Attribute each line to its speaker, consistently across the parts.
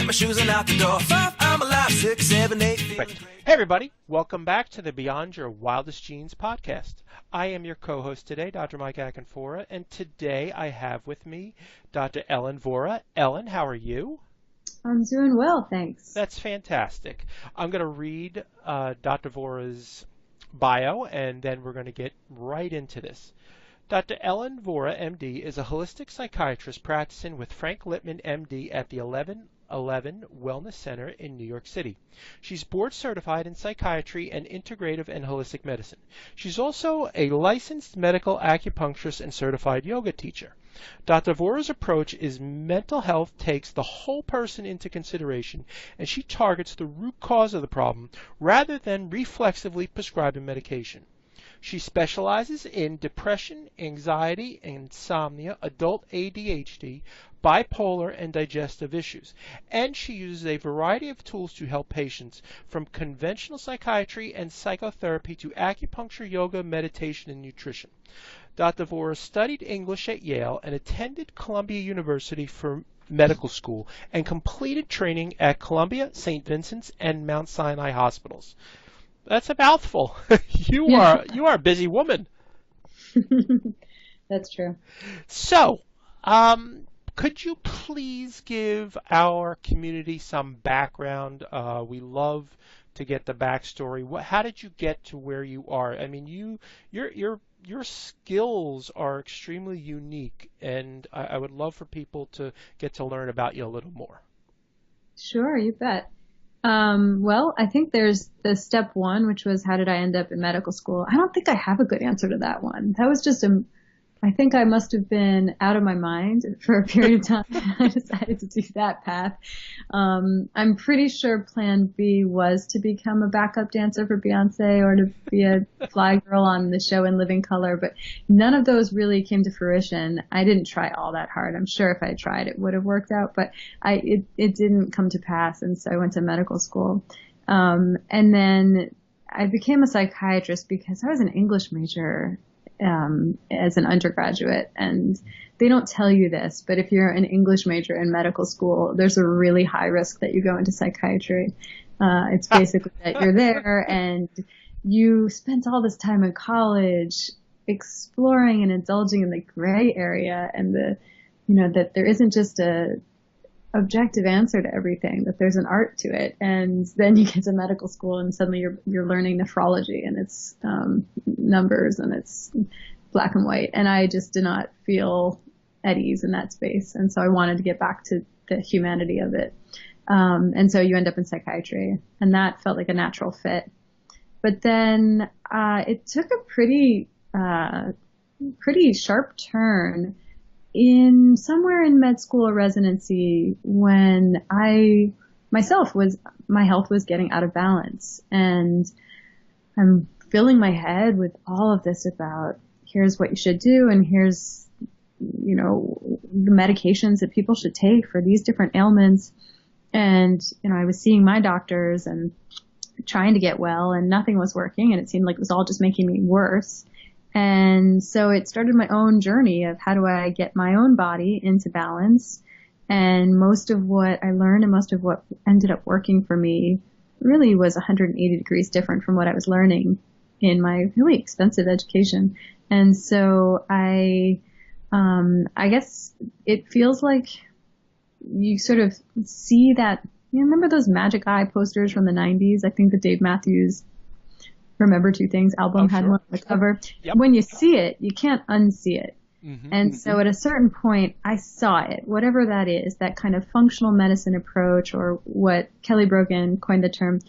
Speaker 1: pack my shoes and out the door. 5, I'm alive. 6, 7, 8.
Speaker 2: Right. Hey everybody, welcome back to the Beyond Your Wildest Genes podcast. I am your co-host today, Dr. Mike Akinfora, and today I have with me Dr. Ellen Vora. Ellen, how are you?
Speaker 3: I'm doing well, thanks.
Speaker 2: That's fantastic. I'm going to read Dr. Vora's bio, and then we're going to get right into this. Dr. Ellen Vora, MD, is a holistic psychiatrist practicing with Frank Lippman, MD, at the 1111 Wellness Center in New York City. She's board certified in psychiatry and integrative and holistic medicine. She's also a licensed medical acupuncturist and certified yoga teacher. Dr. Vora's approach is mental health takes the whole person into consideration, and she targets the root cause of the problem rather than reflexively prescribing medication. She specializes in depression, anxiety, insomnia, adult ADHD, bipolar, and digestive issues. And she uses a variety of tools to help patients, from conventional psychiatry and psychotherapy to acupuncture, yoga, meditation, and nutrition. Dr. Vora studied English at Yale and attended Columbia University for medical school and completed training at Columbia, St. Vincent's, and Mount Sinai hospitals. That's a mouthful. You are a busy woman.
Speaker 3: That's true.
Speaker 2: So, could you please give our community some background? We love to get the backstory. How did you get to where you are? I mean, your skills are extremely unique, and I would love for people to get to learn about you a little more.
Speaker 3: Sure, you bet. Well, I think there's the step one, which was how did I end up in medical school? I don't think I have a good answer to that one. That was just I think I must have been out of my mind for a period of time. I decided to do that path. I'm pretty sure plan B was to become a backup dancer for Beyonce or to be a fly girl on the show In Living Color, but none of those really came to fruition. I didn't try all that hard. I'm sure if I tried, it would have worked out, but it didn't come to pass, and so I went to medical school. And then I became a psychiatrist because I was an English major as an undergraduate, and they don't tell you this, but if you're an English major in medical school, there's a really high risk that you go into psychiatry. It's basically that you're there and you spent all this time in college exploring and indulging in the gray area, and that there isn't just a objective answer to everything, that there's an art to it. And then you get to medical school and suddenly you're learning nephrology, and it's numbers and it's black and white. And I just did not feel at ease in that space. And so I wanted to get back to the humanity of it. And so you end up in psychiatry, and that felt like a natural fit. But then it took a pretty sharp turn in somewhere in med school or residency when my health was getting out of balance, and I'm filling my head with all of this about here's what you should do, and here's, the medications that people should take for these different ailments. And, I was seeing my doctors and trying to get well, and nothing was working, and it seemed like it was all just making me worse. And so it started my own journey of how do I get my own body into balance. And most of what I learned and most of what ended up working for me really was 180 degrees different from what I was learning in my really expensive education. And so I guess it feels like you sort of see that, remember those Magic Eye posters from the 90s? I think the Dave Matthews Remember Two Things album had one on the cover. Yep. When you see it, you can't unsee it. Mm-hmm. And so at a certain point, I saw it, whatever that is, that kind of functional medicine approach, or what Kelly Brogan coined the term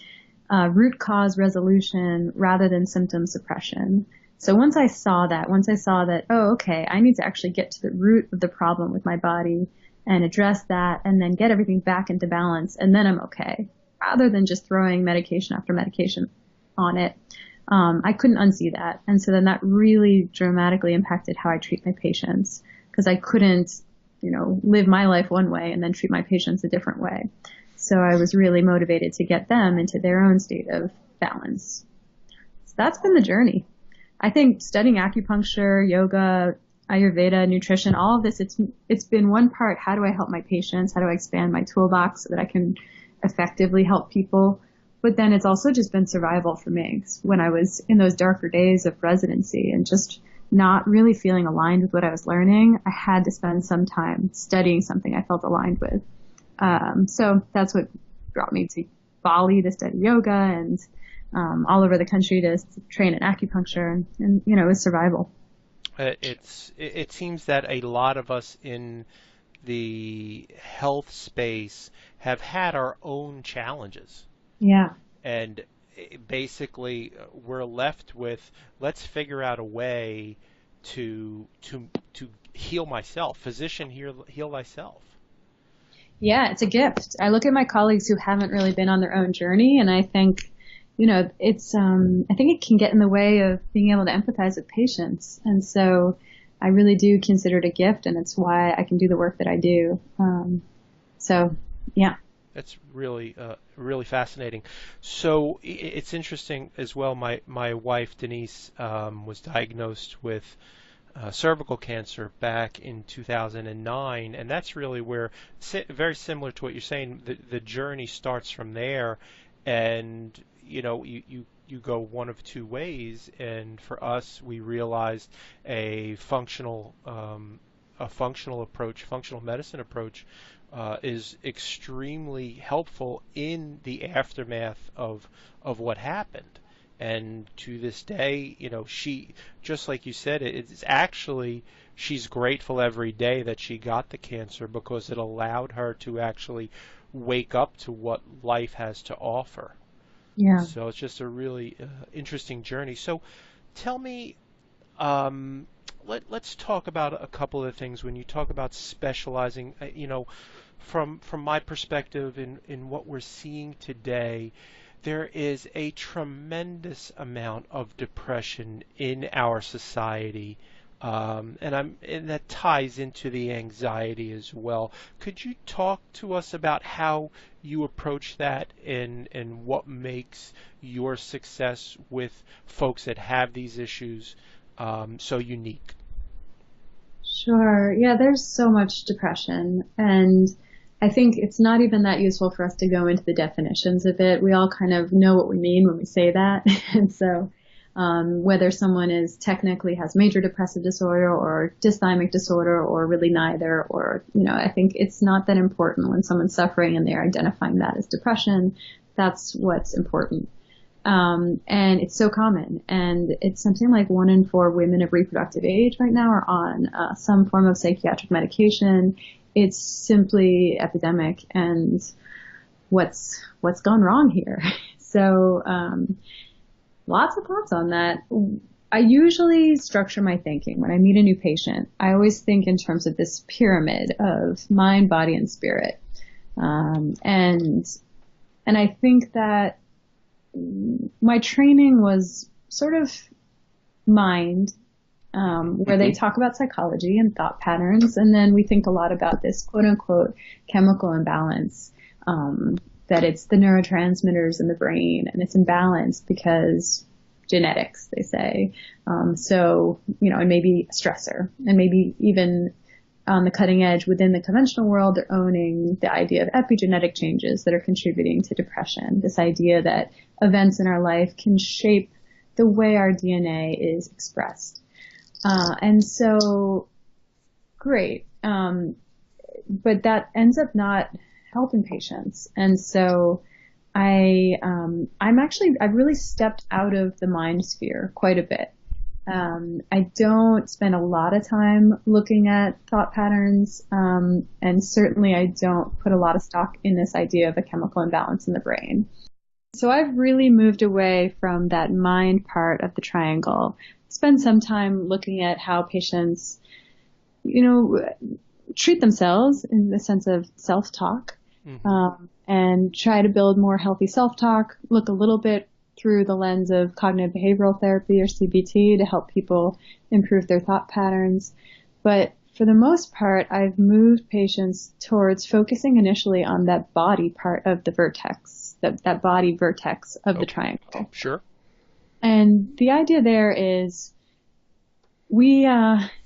Speaker 3: root cause resolution rather than symptom suppression. So once I saw that, oh, okay, I need to actually get to the root of the problem with my body and address that, and then get everything back into balance, and then I'm okay, rather than just throwing medication after medication on it. I couldn't unsee that. And so then that really dramatically impacted how I treat my patients, because I couldn't, live my life one way and then treat my patients a different way. So I was really motivated to get them into their own state of balance. So that's been the journey. I think studying acupuncture, yoga, Ayurveda, nutrition, all of this, it's been one part, how do I help my patients? How do I expand my toolbox so that I can effectively help people? But then it's also just been survival for me. When I was in those darker days of residency and just not really feeling aligned with what I was learning, I had to spend some time studying something I felt aligned with. So that's what brought me to Bali to study yoga and all over the country to train in acupuncture. And it was survival.
Speaker 2: It seems that a lot of us in the health space have had our own challenges.
Speaker 3: Yeah.
Speaker 2: And basically, we're left with, let's figure out a way to heal myself. Physician, heal thyself.
Speaker 3: Yeah, it's a gift. I look at my colleagues who haven't really been on their own journey, and I think, it's I think it can get in the way of being able to empathize with patients. And so I really do consider it a gift, and it's why I can do the work that I do. So, yeah.
Speaker 2: That's really really fascinating. So it's interesting as well. My wife Denise was diagnosed with cervical cancer back in 2009, and that's really where, very similar to what you're saying, the journey starts from there, and you go one of two ways. And for us, we realized a functional approach, functional medicine approach, is extremely helpful in the aftermath of what happened. And to this day, she, just like you said, it's actually, she's grateful every day that she got the cancer because it allowed her to actually wake up to what life has to offer.
Speaker 3: Yeah.
Speaker 2: So it's just a really interesting journey. So tell me, let's talk about a couple of things. When you talk about specializing, from my perspective in what we're seeing today, there is a tremendous amount of depression in our society, and that ties into the anxiety as well. Could you talk to us about how you approach that and what makes your success with folks that have these issues so unique?
Speaker 3: Sure. Yeah, there's so much depression, and I think it's not even that useful for us to go into the definitions of it. We all kind of know what we mean when we say that. And so whether someone technically has major depressive disorder or dysthymic disorder or really neither, or, I think it's not that important when someone's suffering and they're identifying that as depression. That's what's important. And it's so common, and it's something like 1 in 4 women of reproductive age right now are on some form of psychiatric medication. It's simply epidemic, and what's gone wrong here? So lots of thoughts on that. I usually structure my thinking when I meet a new patient. I always think in terms of this pyramid of mind, body, and spirit, and I think that my training was sort of mind, where they talk about psychology and thought patterns, and then we think a lot about this quote-unquote chemical imbalance, that it's the neurotransmitters in the brain, and it's imbalanced because genetics, they say. So, and maybe a stressor, and maybe even on the cutting edge within the conventional world, they're owning the idea of epigenetic changes that are contributing to depression, this idea that events in our life can shape the way our DNA is expressed. And so, great. But that ends up not helping patients. And so I've really stepped out of the mind sphere quite a bit. I don't spend a lot of time looking at thought patterns, and certainly I don't put a lot of stock in this idea of a chemical imbalance in the brain. So I've really moved away from that mind part of the triangle, spend some time looking at how patients, treat themselves in the sense of self-talk, and try to build more healthy self-talk, look a little bit through the lens of cognitive behavioral therapy or CBT to help people improve their thought patterns. But for the most part, I've moved patients towards focusing initially on that body part of the vertex, that body vertex of the triangle.
Speaker 2: Sure. And
Speaker 3: the idea there is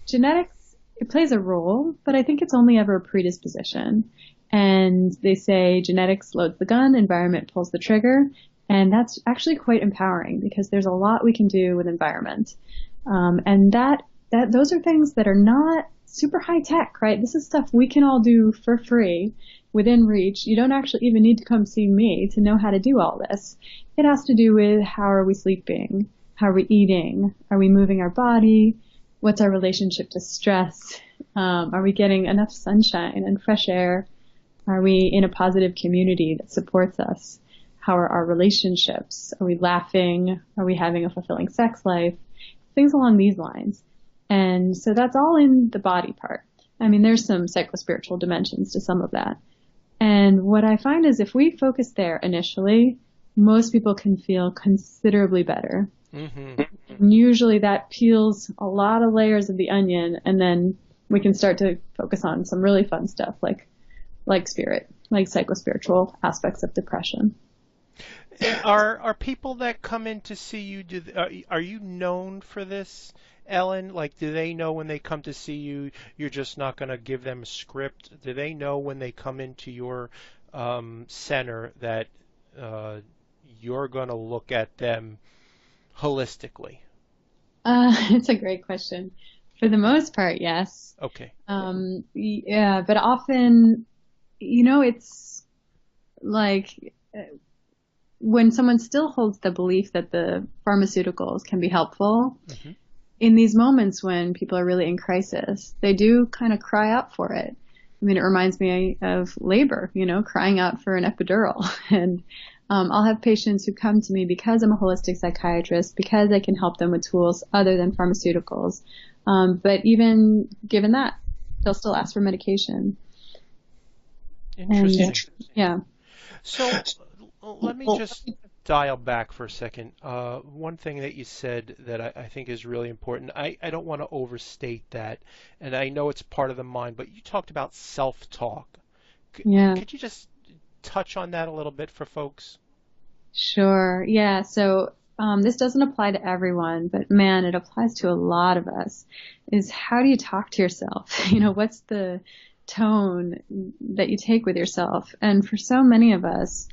Speaker 3: genetics it plays a role, but I think it's only ever a predisposition. And they say genetics loads the gun, environment pulls the trigger. And that's actually quite empowering because there's a lot we can do with environment. And those are things that are not super high tech, right? This is stuff we can all do for free within reach. You don't actually even need to come see me to know how to do all this. It has to do with how are we sleeping? How are we eating? Are we moving our body? What's our relationship to stress? Are we getting enough sunshine and fresh air? Are we in a positive community that supports us? How are our relationships? Are we laughing? Are we having a fulfilling sex life? Things along these lines. And so that's all in the body part. I mean, there's some psychospiritual dimensions to some of that. And what I find is if we focus there initially, most people can feel considerably better.
Speaker 2: Mm-hmm.
Speaker 3: And usually that peels a lot of layers of the onion, and then we can start to focus on some really fun stuff like spirit, like psychospiritual aspects of depression.
Speaker 2: Are people that come in to see you, are you known for this, Ellen? Like, do they know when they come to see you, you're just not going to give them a script? Do they know when they come into your center that you're going to look at them holistically?
Speaker 3: It's a great question. For the most part, yes.
Speaker 2: Okay.
Speaker 3: Yeah, but often, it's like when someone still holds the belief that the pharmaceuticals can be helpful,
Speaker 2: Mm-hmm.
Speaker 3: in these moments when people are really in crisis, they do kind of cry out for it. I mean, it reminds me of labor, crying out for an epidural. And I'll have patients who come to me because I'm a holistic psychiatrist, because I can help them with tools other than pharmaceuticals. But even given that, they'll still ask for medication.
Speaker 2: Interesting.
Speaker 3: And, yeah.
Speaker 2: So let me just dial back for a second. One thing that you said that I think is really important, I don't want to overstate that, and I know it's part of the mind, but you talked about self-talk.
Speaker 3: Yeah.
Speaker 2: Could you just touch on that a little bit for folks?
Speaker 3: Sure. Yeah. So this doesn't apply to everyone, but man, it applies to a lot of us. Is how do you talk to yourself? What's the tone that you take with yourself? And for so many of us,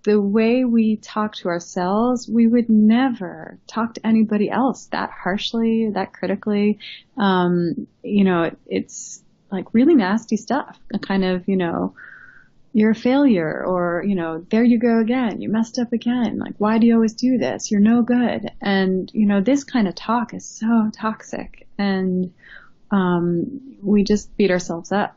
Speaker 3: the way we talk to ourselves, we would never talk to anybody else that harshly, that critically. It's like really nasty stuff. A kind of, you're a failure, or, there you go again. You messed up again. Like, why do you always do this? You're no good. And, this kind of talk is so toxic. And we just beat ourselves up.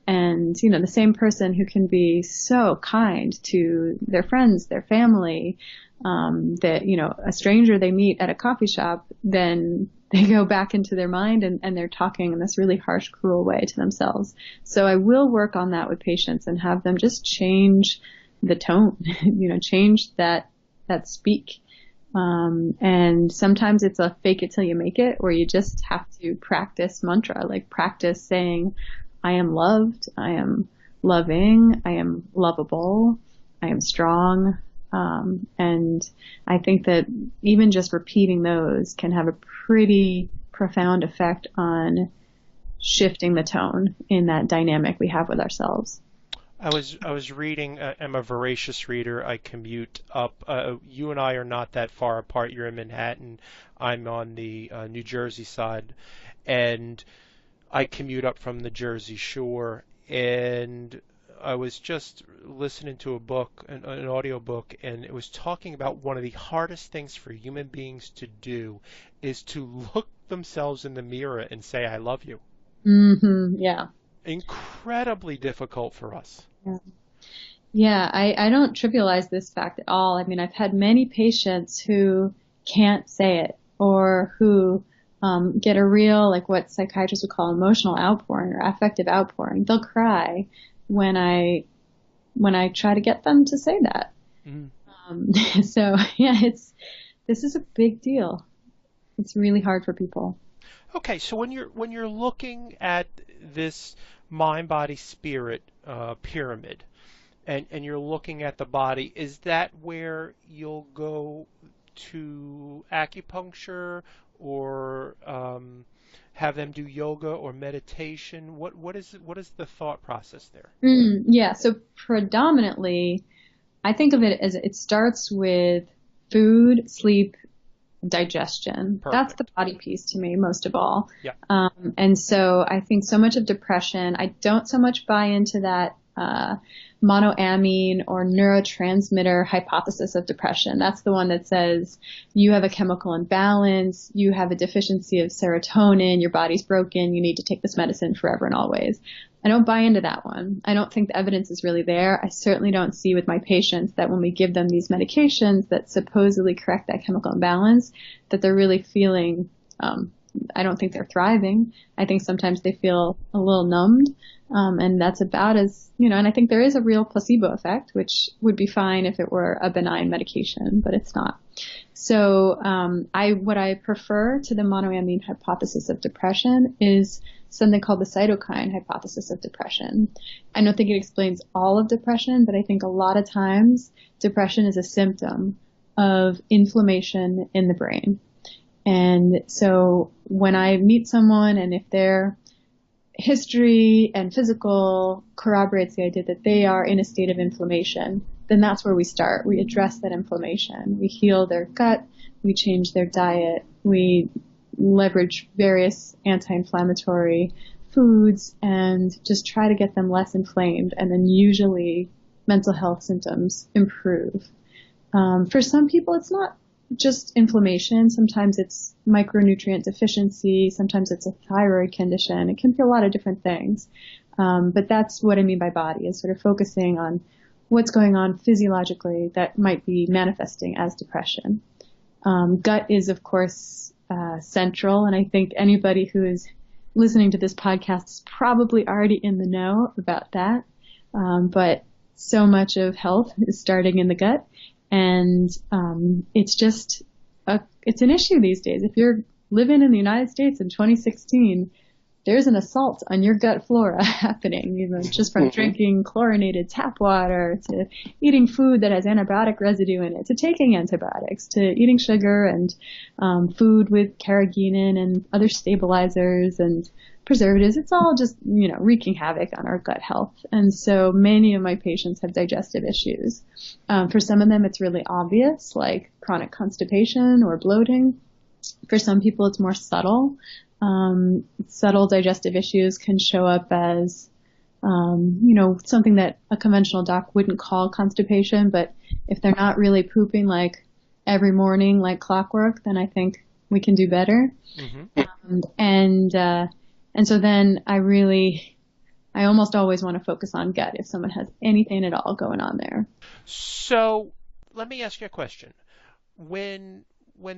Speaker 3: And, the same person who can be so kind to their friends, their family, that, a stranger they meet at a coffee shop, then they go back into their mind and they're talking in this really harsh, cruel way to themselves. So I will work on that with patients and have them just change the tone, change that speak. And sometimes it's a fake it till you make it, where you just have to practice mantra, like practice saying, I am loved, I am loving, I am lovable, I am strong. And I think that even just repeating those can have a pretty profound effect on shifting the tone in that dynamic we have with ourselves.
Speaker 2: I was reading. I'm a voracious reader. I commute up. You and I are not that far apart. You're in Manhattan. I'm on the New Jersey side, and I commute up from the Jersey Shore. And I was just listening to a book, an audio book, and it was talking about one of the hardest things for human beings to do is to look themselves in the mirror and say, "I love you."
Speaker 3: Mm-hmm. Yeah.
Speaker 2: Incredibly difficult for us.
Speaker 3: Yeah, I don't trivialize this fact at all. I mean, I've had many patients who can't say it, or who get a real, like what psychiatrists would call emotional outpouring or affective outpouring. They'll cry when I try to get them to say that.
Speaker 2: Mm.
Speaker 3: So yeah, this is a big deal. It's really hard for people.
Speaker 2: Okay, so when you're looking at this mind, body, spirit pyramid, and you're looking at the body, is that where you'll go to acupuncture, or have them do yoga or meditation? What is the thought process there?
Speaker 3: Yeah, so predominantly, I think of it as it starts with food, sleep, digestion. That's the
Speaker 2: Perfect.
Speaker 3: body piece to me, most of all.
Speaker 2: Yeah.
Speaker 3: And so I think so much of depression, I don't so much buy into that monoamine or neurotransmitter hypothesis of depression. That's the one that says you have a chemical imbalance, you have a deficiency of serotonin, your body's broken, you need to take this medicine forever and always. I don't buy into that one. I don't think the evidence is really there. I certainly don't see with my patients that when we give them these medications that supposedly correct that chemical imbalance, that they're really feeling, I don't think they're thriving. I think sometimes they feel a little numbed. And that's about as, and I think there is a real placebo effect, which would be fine if it were a benign medication, but it's not. So, what I prefer to the monoamine hypothesis of depression is something called the cytokine hypothesis of depression. I don't think it explains all of depression, but I think a lot of times depression is a symptom of inflammation in the brain. And so when I meet someone and if their history and physical corroborates the idea that they are in a state of inflammation, then that's where we start. We address that inflammation. We heal their gut. We change their diet. We leverage various anti-inflammatory foods and just try to get them less inflamed. And then usually mental health symptoms improve. For some people, it's not just inflammation. Sometimes it's micronutrient deficiency. Sometimes it's a thyroid condition. It can be a lot of different things. But that's what I mean by body, is sort of focusing on what's going on physiologically that might be manifesting as depression. Gut is, of course, central. And I think anybody who is listening to this podcast is probably already in the know about that. But so much of health is starting in the gut. And it's just it's an issue these days. If you're living in the United States in 2016, there's an assault on your gut flora happening, just from drinking chlorinated tap water to eating food that has antibiotic residue in it, to taking antibiotics, to eating sugar and food with carrageenan and other stabilizers and preservatives. It's all just, wreaking havoc on our gut health. And so many of my patients have digestive issues. For some of them, it's really obvious, like chronic constipation or bloating. For some people, it's more subtle. Subtle digestive issues can show up as, something that a conventional doc wouldn't call constipation. But if they're not really pooping like every morning, like clockwork, then I think we can do better. Mm-hmm. And so then I almost always want to focus on gut if someone has anything at all going on there.
Speaker 2: So let me ask you a question. When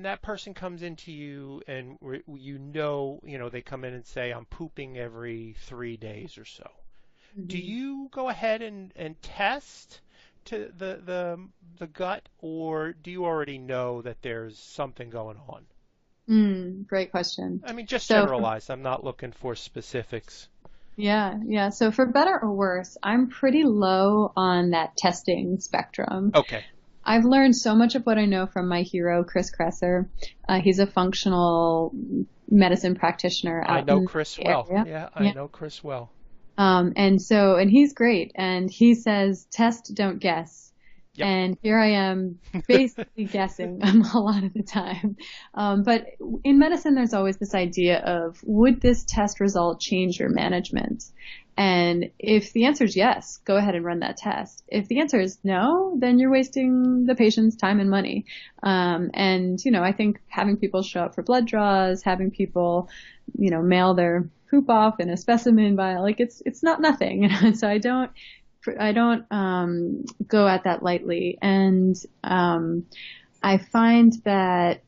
Speaker 2: that person comes into you and they come in and say, I'm pooping every 3 days or so, mm-hmm. do you go ahead and test to the gut, or do you already know that there's something going on?
Speaker 3: Great question.
Speaker 2: I mean, just generalize. I'm not looking for specifics.
Speaker 3: Yeah. So for better or worse, I'm pretty low on that testing spectrum.
Speaker 2: Okay.
Speaker 3: I've learned so much of what I know from my hero, Chris Kresser. He's a functional medicine practitioner.
Speaker 2: I know Chris well. Yeah, I know Chris well.
Speaker 3: And he's great. And he says, test, don't guess. Yep. And here I am basically guessing a lot of the time. But in medicine, there's always this idea of, would this test result change your management? And if the answer is yes, go ahead and run that test. If the answer is no, then you're wasting the patient's time and money. I think having people show up for blood draws, having people, mail their poop off in a specimen vial, it's not nothing. So I don't go at that lightly. And I find that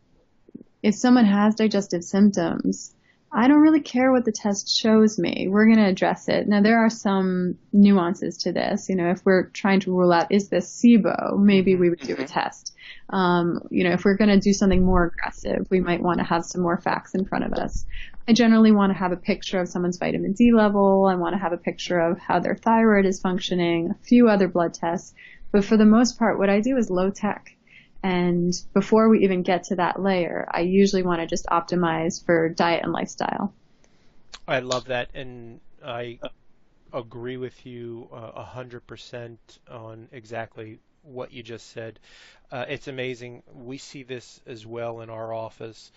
Speaker 3: if someone has digestive symptoms, I don't really care what the test shows me. We're going to address it. Now, there are some nuances to this. If we're trying to rule out, is this SIBO, maybe we would do a test. If we're going to do something more aggressive, we might want to have some more facts in front of us. I generally want to have a picture of someone's vitamin D level. I want to have a picture of how their thyroid is functioning, a few other blood tests. But for the most part, what I do is low tech. And before we even get to that layer, I usually want to just optimize for diet and lifestyle.
Speaker 2: I love that, and I agree with you 100% on exactly what you just said. It's amazing. We see this as well in our office.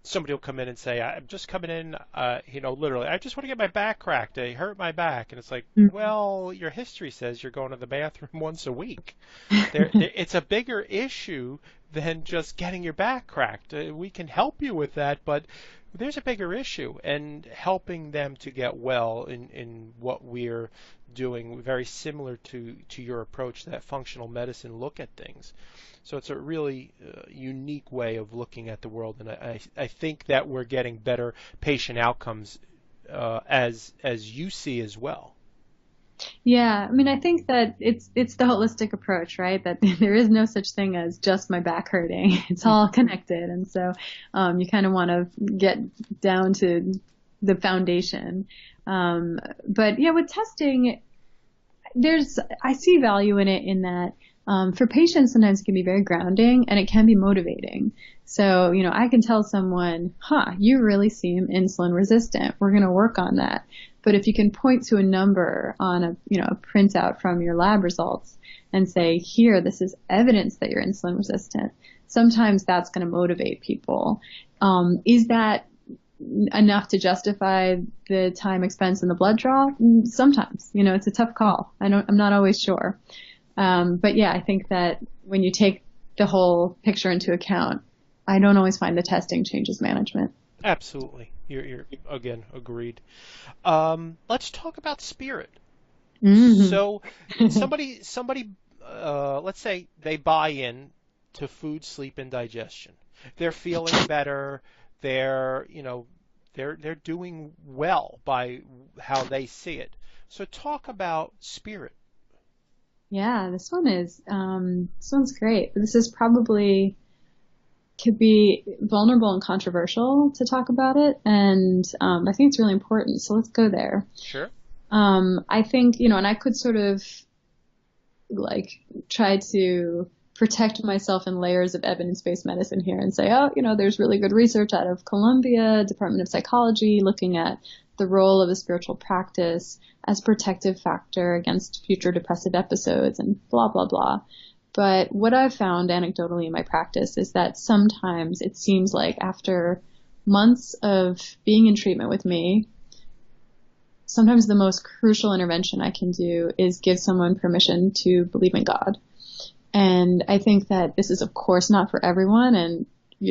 Speaker 2: Somebody will come in and say, "I'm just coming in, literally, I just want to get my back cracked. I hurt my back." And it's like, well, your history says you're going to the bathroom once a week. It's a bigger issue than just getting your back cracked. We can help you with that, but there's a bigger issue, and helping them to get well in what we're doing, very similar to your approach, that functional medicine look at things. So it's a really unique way of looking at the world, and I think that we're getting better patient outcomes as you see as well.
Speaker 3: Yeah, I mean, I think that it's the holistic approach, right? That there is no such thing as just my back hurting. It's all connected, and so you kind of want to get down to the foundation. But yeah, with testing, I see value in it in that for patients sometimes it can be very grounding and it can be motivating. So, I can tell someone, you really seem insulin resistant. We're going to work on that. But if you can point to a number on a printout from your lab results and say, here, this is evidence that you're insulin resistant, sometimes that's going to motivate people. Is that enough to justify the time, expense, and the blood draw? Sometimes, it's a tough call. I'm not always sure. But yeah, I think that when you take the whole picture into account, I don't always find the testing changes management.
Speaker 2: Absolutely. You're again, agreed. Let's talk about spirit.
Speaker 3: Mm-hmm.
Speaker 2: So somebody, let's say they buy in to food, sleep, and digestion. They're feeling better. They're doing well by how they see it. So talk about spirit.
Speaker 3: Yeah, this one's great. This is probably could be vulnerable and controversial to talk about it, and I think it's really important. So let's go there.
Speaker 2: Sure.
Speaker 3: I think, and I could sort of try to protect myself in layers of evidence-based medicine here and say, there's really good research out of Columbia, Department of Psychology, looking at the role of a spiritual practice as protective factor against future depressive episodes and blah, blah, blah. But what I've found anecdotally in my practice is that sometimes it seems like after months of being in treatment with me, sometimes the most crucial intervention I can do is give someone permission to believe in God. And I think that this is, of course, not for everyone. And,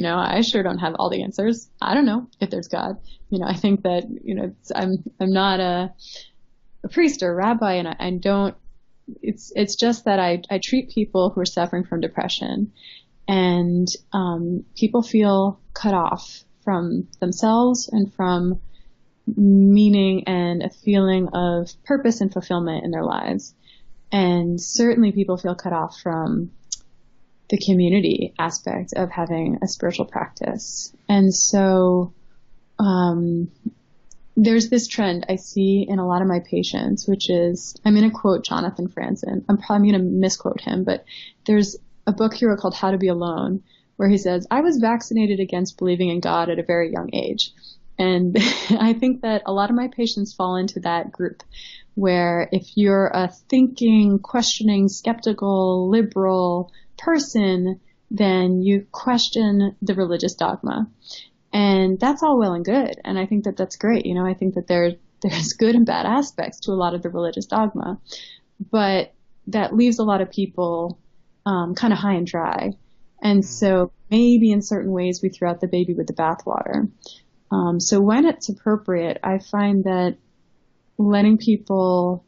Speaker 3: I sure don't have all the answers. I don't know if there's God. I think that, I'm not a priest or a rabbi, and I don't, it's just that I treat people who are suffering from depression, and people feel cut off from themselves and from meaning and a feeling of purpose and fulfillment in their lives. And certainly people feel cut off from the community aspect of having a spiritual practice. And so there's this trend I see in a lot of my patients, which is, I'm going to quote Jonathan Franzen. I'm probably going to misquote him, but there's a book he wrote called How to Be Alone, where he says, I was vaccinated against believing in God at a very young age. And I think that a lot of my patients fall into that group, where if you're a thinking, questioning, skeptical, liberal person, then you question the religious dogma. And that's all well and good. And I think that that's great. I think that there's good and bad aspects to a lot of the religious dogma. But that leaves a lot of people kind of high and dry. And so maybe in certain ways we throw out the baby with the bathwater. So when it's appropriate, I find that letting people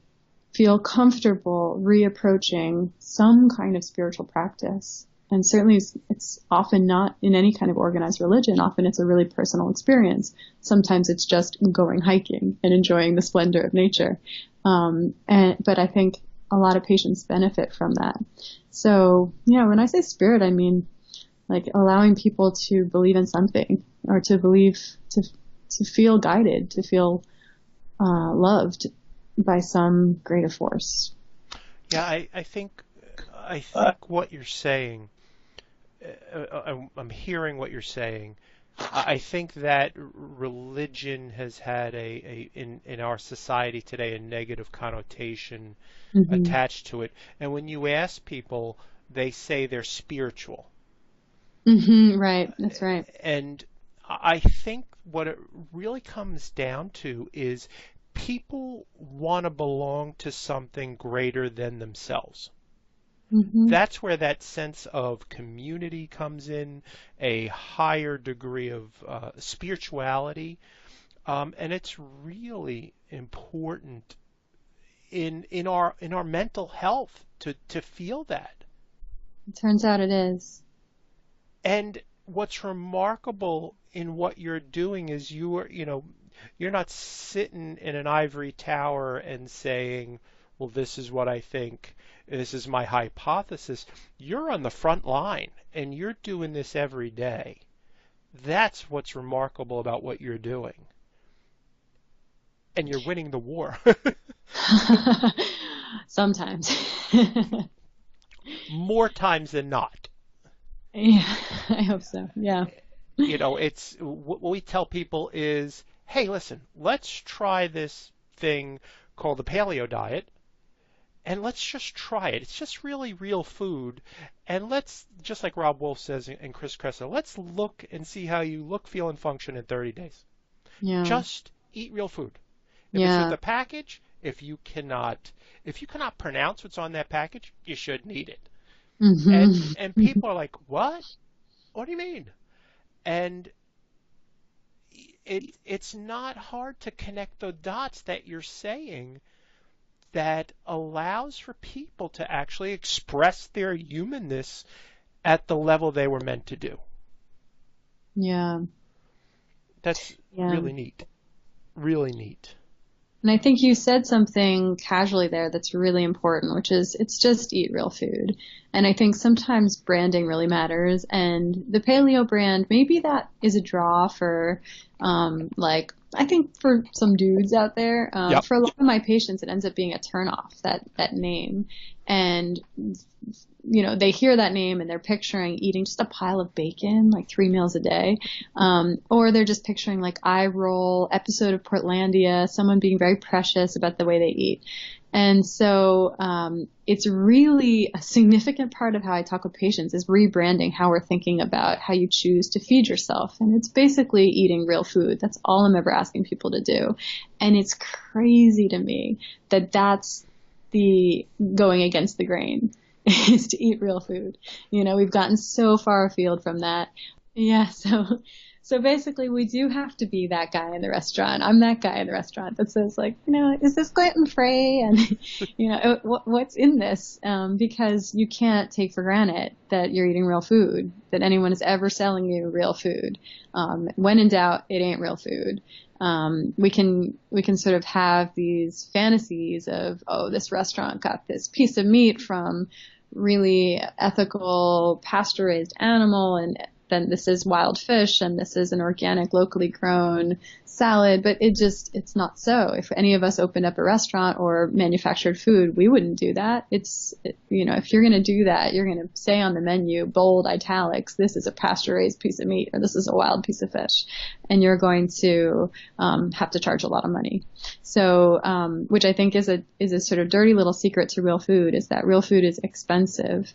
Speaker 3: feel comfortable reapproaching some kind of spiritual practice, and certainly it's often not in any kind of organized religion. Often it's a really personal experience. Sometimes it's just going hiking and enjoying the splendor of nature. But I think a lot of patients benefit from that. So, when I say spirit, I mean like allowing people to believe in something, or to believe, to feel guided, to feel loved by some greater force.
Speaker 2: Yeah, I think what you're saying I'm hearing what you're saying. I think that religion has had in our society today a negative connotation
Speaker 3: Hmm.
Speaker 2: attached to it. And when you ask people, they say they're spiritual.
Speaker 3: Hmm. Right. That's right.
Speaker 2: And I think what it really comes down to is people want to belong to something greater than themselves.
Speaker 3: Hmm.
Speaker 2: That's where that sense of community comes in, a higher degree of spirituality, and it's really important in our mental health to feel that.
Speaker 3: It turns out it is.
Speaker 2: And what's remarkable in what you're doing is you're not sitting in an ivory tower and saying, well, this is what I think, this is my hypothesis. You're on the front line and you're doing this every day. That's what's remarkable about what you're doing. And you're winning the war.
Speaker 3: Sometimes.
Speaker 2: More times than not.
Speaker 3: Yeah, I hope so. Yeah.
Speaker 2: It's what we tell people is, hey, listen, let's try this thing called the paleo diet, and let's just try it. It's just really real food, and let's, just like Rob Wolf says and Chris Kressa, let's look and see how you look, feel, and function in 30 days.
Speaker 3: Yeah.
Speaker 2: Just eat real food. If it's with
Speaker 3: Yeah.
Speaker 2: the package, if you cannot pronounce what's on that package, you shouldn't eat it. And
Speaker 3: Hmm.
Speaker 2: and people are like, what? What do you mean? And it's not hard to connect the dots that you're saying that allows for people to actually express their humanness at the level they were meant to do.
Speaker 3: Yeah.
Speaker 2: That's
Speaker 3: Yeah.
Speaker 2: really neat. Really neat.
Speaker 3: And I think you said something casually there that's really important, which is it's just eat real food. And I think sometimes branding really matters. And the paleo brand, maybe that is a draw for, like, I think for some dudes out there,
Speaker 2: Yep.
Speaker 3: for a lot of my patients, it ends up being a turnoff, that name. And, they hear that name and they're picturing eating just a pile of bacon, like 3 meals a day. Or they're just picturing like eye roll episode of Portlandia, someone being very precious about the way they eat. And so it's really a significant part of how I talk with patients is rebranding how we're thinking about how you choose to feed yourself. And it's basically eating real food. That's all I'm ever asking people to do. And it's crazy to me that that's the going against the grain is to eat real food. We've gotten so far afield from that. Yeah, so basically we do have to be that guy in the restaurant. I'm that guy in the restaurant that says like, is this gluten free? And, what's in this? Because you can't take for granted that you're eating real food, that anyone is ever selling you real food. When in doubt, it ain't real food. We can sort of have these fantasies of, oh, this restaurant got this piece of meat from really ethical pasture raised animal, and then this is wild fish, and this is an organic, locally grown salad. But it's not so. If any of us opened up a restaurant or manufactured food, we wouldn't do that. If you're going to do that, you're going to say on the menu, bold italics, this is a pasture raised piece of meat, or this is a wild piece of fish. And you're going to have to charge a lot of money. So, which I think is a sort of dirty little secret to real food, is that real food is expensive.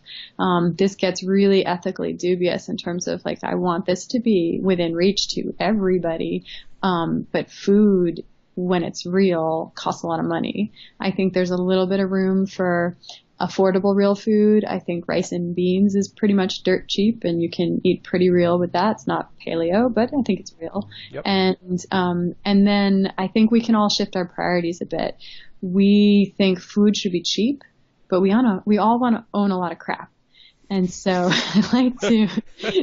Speaker 3: This gets really ethically dubious in terms of like, I want this to be within reach to everybody. But food, when it's real, costs a lot of money. I think there's a little bit of room for affordable real food. I think rice and beans is pretty much dirt cheap, and you can eat pretty real with that. It's not paleo, but I think it's real.
Speaker 2: Yep.
Speaker 3: And then I think we can all shift our priorities a bit. We think food should be cheap, but we all want to own a lot of crap. And so I like to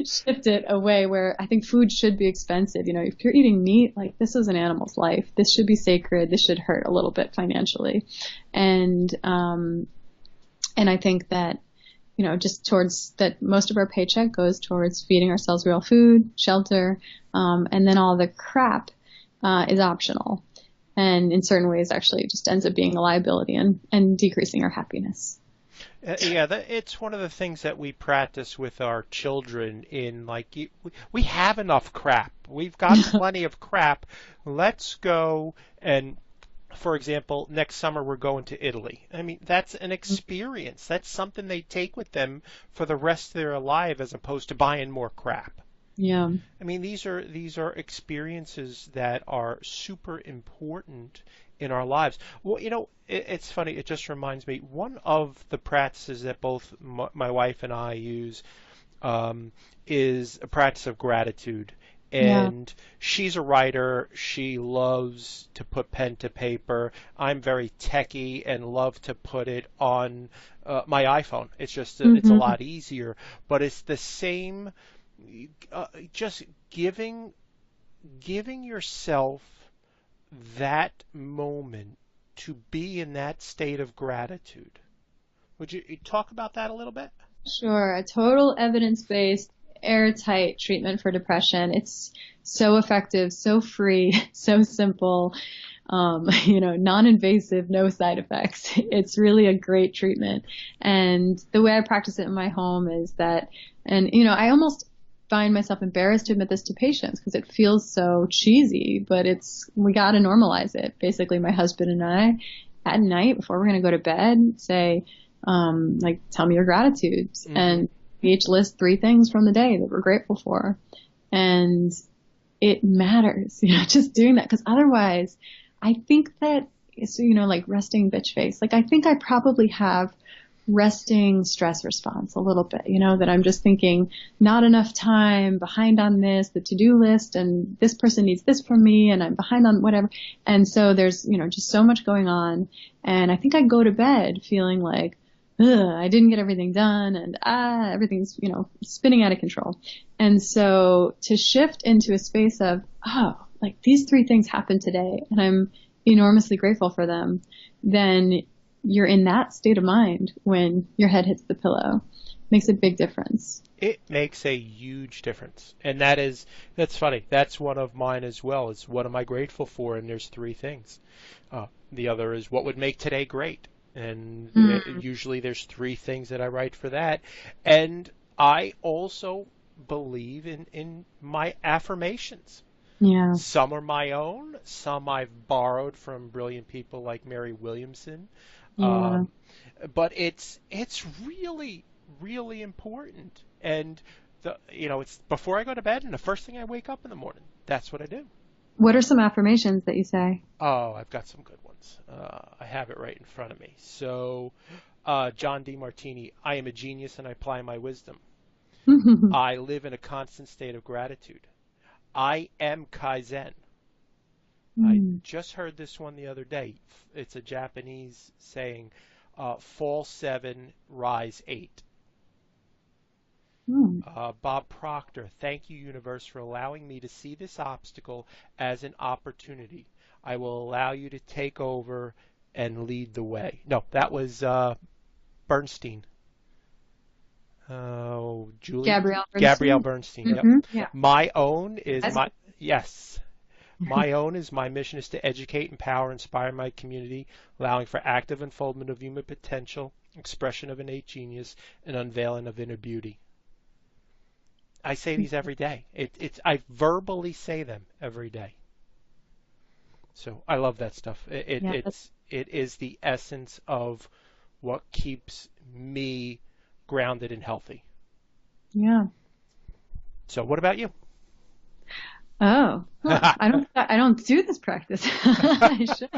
Speaker 3: shift it away where I think food should be expensive. If you're eating meat, like, this is an animal's life. This should be sacred. This should hurt a little bit financially. And I think that, just towards that, most of our paycheck goes towards feeding ourselves real food, shelter, and then all the crap is optional. And in certain ways, actually, it just ends up being a liability and decreasing our happiness.
Speaker 2: Yeah, it's one of the things that we practice with our children in like we have enough crap. We've got plenty of crap. Let's go and for example, next summer we're going to Italy. I mean, that's an experience. That's something they take with them for the rest of their life as opposed to buying more crap.
Speaker 3: Yeah.
Speaker 2: I mean, these are experiences that are super important in our lives. Well, it's funny. It just reminds me. One of the practices that both my wife and I use is a practice of gratitude.
Speaker 3: Yeah.
Speaker 2: And she's a writer. She loves to put pen to paper. I'm very techie and love to put it on my iPhone. It's just it's a lot easier. But it's the same. Just giving yourself that moment to be in that state of gratitude. Would you talk about that a little bit?
Speaker 3: Sure. A total evidence-based, airtight treatment for depression. It's so effective, so free, so simple, non-invasive, no side effects. It's really a great treatment. And the way I practice it in my home is that, and, I almost find myself embarrassed to admit this to patients because it feels so cheesy, but we got to normalize it. Basically, my husband and I, at night before we're going to go to bed, say, tell me your gratitudes. Mm-hmm. And we each list 3 things from the day that we're grateful for. And it matters, just doing that. Because otherwise, I think that, like resting bitch face, I think I probably have resting stress response a little bit, that I'm just thinking not enough time, behind on this, the to-do list, and this person needs this from me, and I'm behind on whatever. And so there's, just so much going on. And I think I go to bed feeling like, I didn't get everything done, and everything's, spinning out of control. And so to shift into a space of, these 3 things happened today, and I'm enormously grateful for them, then you're in that state of mind when your head hits the pillow. Makes a big difference.
Speaker 2: It makes a huge difference. And that's funny. That's one of mine as well. Is what am I grateful for? And there's 3 things. The other is what would make today great. And usually there's 3 things that I write for that. And I also believe in my affirmations.
Speaker 3: Yeah.
Speaker 2: Some are my own. Some I've borrowed from brilliant people like Mary Williamson.
Speaker 3: Yeah.
Speaker 2: But it's really, really important. And it's before I go to bed and the first thing I wake up in the morning. That's what I do.
Speaker 3: What are some affirmations that you say?
Speaker 2: Oh, I've got some good ones. I have it right in front of me. So, John D. Martini, I am a genius and I apply my wisdom. I live in a constant state of gratitude. I am Kaizen. I just heard this one the other day. It's a Japanese saying, fall 7, rise 8. Bob Proctor, thank you, universe, for allowing me to see this obstacle as an opportunity. I will allow you to take over and lead the way. No, that was Bernstein. Julie? Gabrielle Bernstein.
Speaker 3: Mm-hmm.
Speaker 2: Yep.
Speaker 3: Yeah.
Speaker 2: My own is My own is my mission is to educate, empower, inspire my community, allowing for active unfoldment of human potential, expression of innate genius, and unveiling of inner beauty. I say these every day. I verbally say them every day. So I love that stuff. It is the essence of what keeps me grounded and healthy.
Speaker 3: Yeah.
Speaker 2: So what about you?
Speaker 3: Oh, I don't do this practice. I should.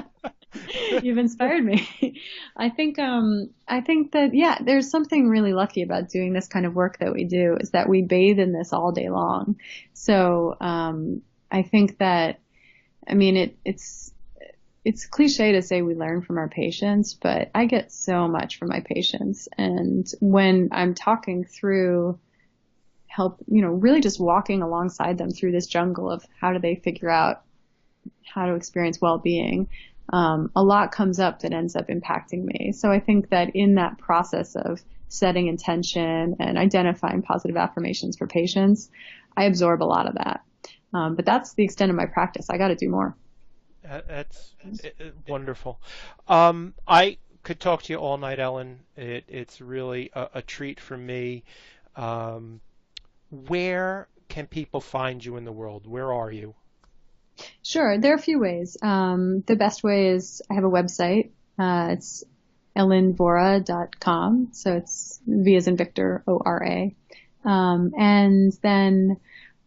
Speaker 3: You've inspired me. I think that, there's something really lucky about doing this kind of work that we do is that we bathe in this all day long. So, I think that, it's cliche to say we learn from our patients, but I get so much from my patients. And when I'm talking through really just walking alongside them through this jungle of how do they figure out how to experience well-being, a lot comes up that ends up impacting me. So I think that in that process of setting intention and identifying positive affirmations for patients, I absorb a lot of that. But that's the extent of my practice. I got to do more.
Speaker 2: That's wonderful. I could talk to you all night, Ellen. It's really a treat for me. Um, where can people find you in the world? Where are you?
Speaker 3: Sure, there are a few ways. The best way is I have a website. It's ellenvora.com. So it's V as in Victor, ORA. And then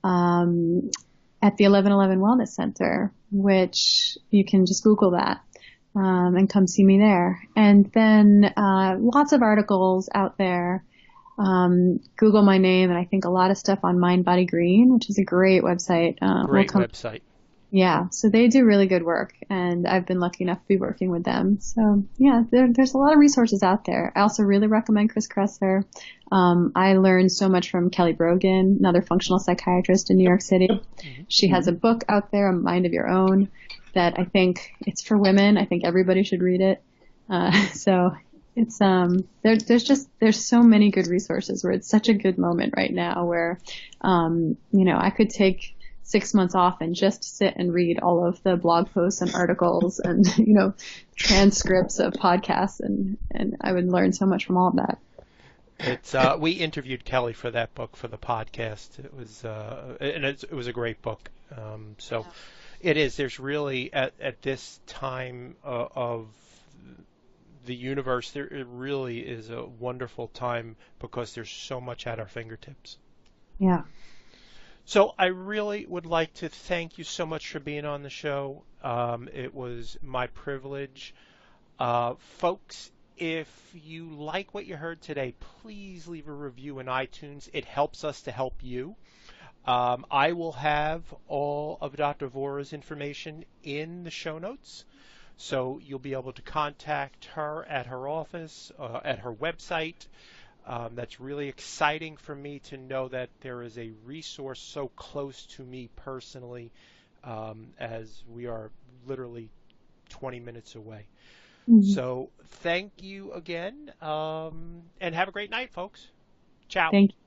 Speaker 3: at the 1111 Wellness Center, which you can just Google that and come see me there. And then lots of articles out there. Google my name, and I think a lot of stuff on Mind Body Green, which is a great website.
Speaker 2: Great website.
Speaker 3: Yeah, so they do really good work, and I've been lucky enough to be working with them. So yeah, there's a lot of resources out there. I also really recommend Chris Kresser. I learned so much from Kelly Brogan, another functional psychiatrist in New York City. She has a book out there, A Mind of Your Own, that I think it's for women. I think everybody should read it. So it's there's so many good resources where it's such a good moment right now where I could take 6 months off and just sit and read all of the blog posts and articles and transcripts of podcasts, and I would learn so much from all of that.
Speaker 2: It's we interviewed Kelly for that book for the podcast. It was it was a great book. So it is. There's really at this time of the universe, it really is a wonderful time because there's so much at our fingertips.
Speaker 3: Yeah.
Speaker 2: So I really would like to thank you so much for being on the show. It was my privilege. Folks, if you like what you heard today, please leave a review in iTunes. It helps us to help you. I will have all of Dr. Vora's information in the show notes. So you'll be able to contact her at her office, at her website. That's really exciting for me to know that there is a resource so close to me personally, as we are literally 20 minutes away. So thank you again, and have a great night, folks. Ciao.
Speaker 3: Thank you.